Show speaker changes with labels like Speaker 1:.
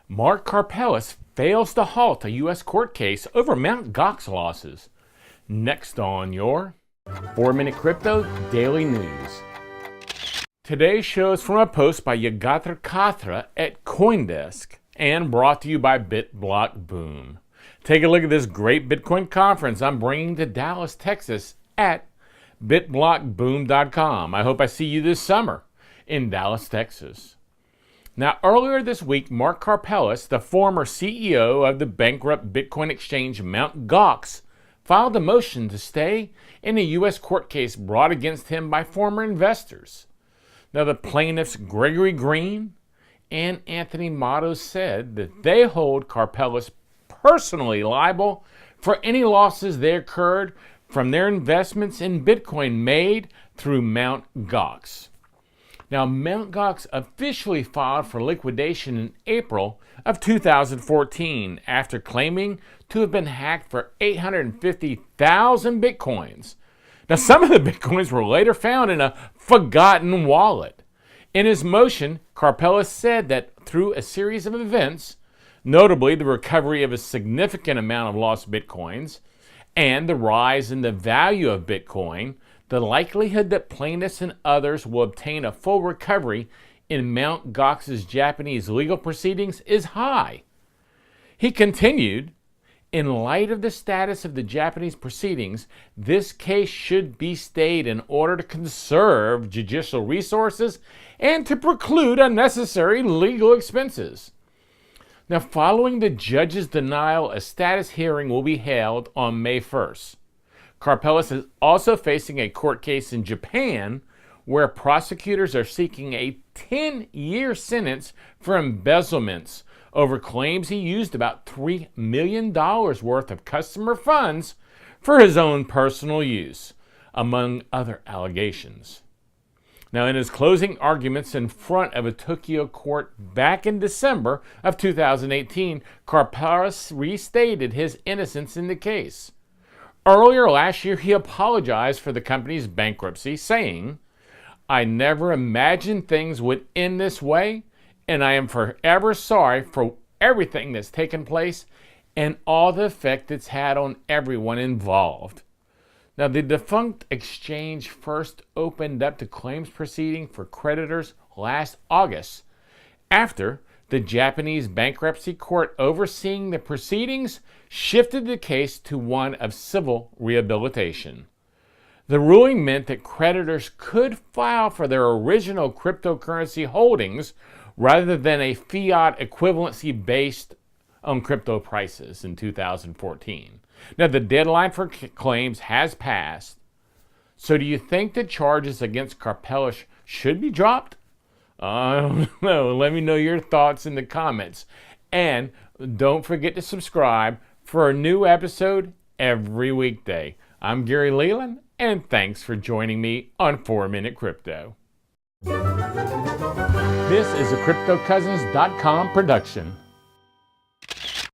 Speaker 1: Mark Karpeles fails to halt a U.S. court case over Mt. Gox losses. Next on your 4-Minute Crypto Daily News. Today's show is from a post by Yagatra Katra at CoinDesk and brought to you by BitBlock Boom. Take a look at this great Bitcoin conference I'm bringing to Dallas, Texas at bitblockboom.com. I hope I see you this summer in Dallas, Texas. Now, earlier this week, Mark Karpeles, the former CEO of the bankrupt Bitcoin exchange Mt. Gox, filed a motion to stay in a U.S. court case brought against him by former investors. Now, the plaintiffs Gregory Green and Anthony Motto said that they hold Karpeles personally liable for any losses they occurred from their investments in Bitcoin made through Mt. Gox. Now, Mt. Gox officially filed for liquidation in April of 2014 after claiming to have been hacked for 850,000 Bitcoins. Now, some of the Bitcoins were later found in a forgotten wallet. In his motion, Karpeles said that through a series of events, notably the recovery of a significant amount of lost Bitcoins and the rise in the value of Bitcoin, the likelihood that plaintiffs and others will obtain a full recovery in Mt. Gox's Japanese legal proceedings is high. He continued, in light of the status of the Japanese proceedings, this case should be stayed in order to conserve judicial resources and to preclude unnecessary legal expenses. Now, following the judge's denial, a status hearing will be held on May 1st. Karpeles is also facing a court case in Japan where prosecutors are seeking a 10-year sentence for embezzlements over claims he used about $3 million worth of customer funds for his own personal use, among other allegations. Now, in his closing arguments in front of a Tokyo court back in December of 2018, Karpeles restated his innocence in the case. Earlier last year, he apologized for the company's bankruptcy, saying, "I never imagined things would end this way, and I am forever sorry for everything that's taken place and all the effect it's had on everyone involved." Now, the defunct exchange first opened up to claims proceeding for creditors last August, after the Japanese bankruptcy court overseeing the proceedings shifted the case to one of civil rehabilitation. The ruling meant that creditors could file for their original cryptocurrency holdings rather than a fiat equivalency based on crypto prices in 2014. Now, the deadline for claims has passed. So do you think the charges against Karpeles should be dropped? I don't know. Let me know your thoughts in the comments. And don't forget to subscribe for a new episode every weekday. I'm Gary Leland, and thanks for joining me on 4-Minute Crypto. This is a CryptoCousins.com production.